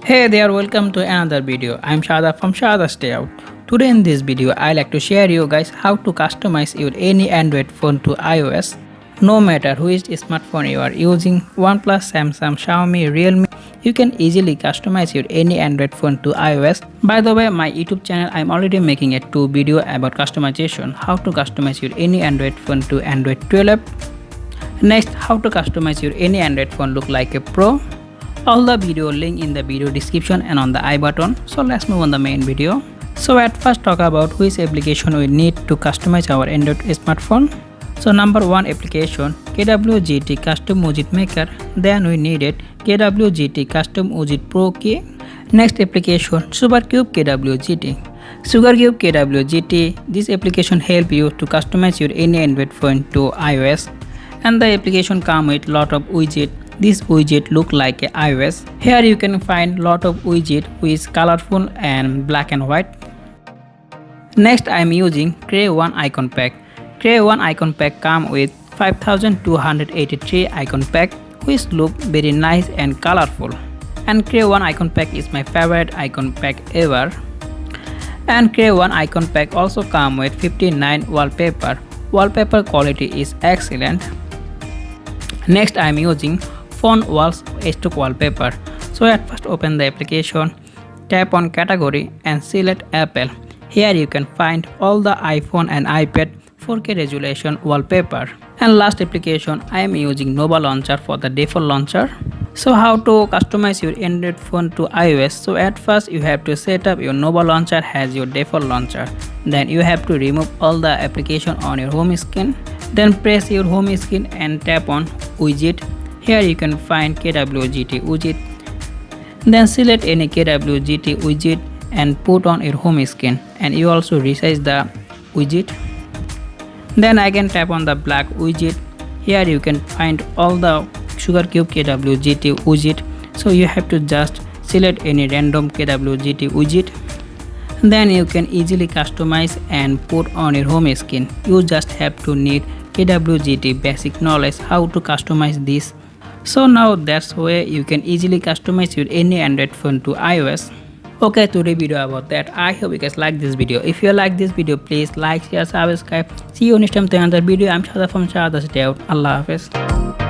Hey there, welcome to another video. I'm Shada from SHADAT'S Dayout. Today in this video, I like to share you guys how to customize your any Android phone to iOS. No matter which smartphone you are using, OnePlus, Samsung, Xiaomi, Realme, you can easily customize your any Android phone to iOS. By the way, my YouTube channel, I'm already making a 2 video about customization, how to customize your any Android phone to Android 12. Next, how to customize your any Android phone look like a Pro. All the video link in the video description and on the I button. So let's move on the main video. So at first talk about which application we need to customize our Android smartphone. So number 1 application, KWGT Custom Widget Maker. Then we needed KWGT Custom Widget Pro key. Next application, Sugarcubes KWGT. Sugarcubes KWGT. This application help you to customize your any Android phone to iOS. And the application come with lot of widget. This widget look like a iOS. Here you can find lot of widget which is colorful and black and white. Next I am using Create One Icon Pack. Create One Icon Pack come with 5283 icon pack which look very nice and colorful. And Create One Icon Pack is my favorite icon pack ever. And Create One Icon Pack also come with 59 wallpaper. Wallpaper quality is excellent. Next I am using Phone Walls stock wallpaper. So at first open the application, tap on category and select Apple. Here you can find all the iPhone and iPad 4K resolution wallpaper. And last application, I am using Nova Launcher for the default launcher. So how to customize your Android phone to iOS? So at first you have to set up your Nova Launcher as your default launcher. Then you have to remove all the application on your home screen. Then press your home screen and tap on Widget. Here you can find KWGT widget. Then select any KWGT widget and put on your home screen, and you also resize the widget. Then again tap on the black widget. Here you can find all the Sugarcube KWGT widget. So you have to just select any random KWGT widget. Then you can easily customize and put on your home screen. You just have to need KWGT basic knowledge how to customize this. So now that's way you can easily customize your any Android phone to iOS. Okay, today video about that. I hope you guys like this video. If you like this video, please like, share, subscribe. See you next time to another video. I'm Shada from SHADAT'S Dayout. Allah Hafiz.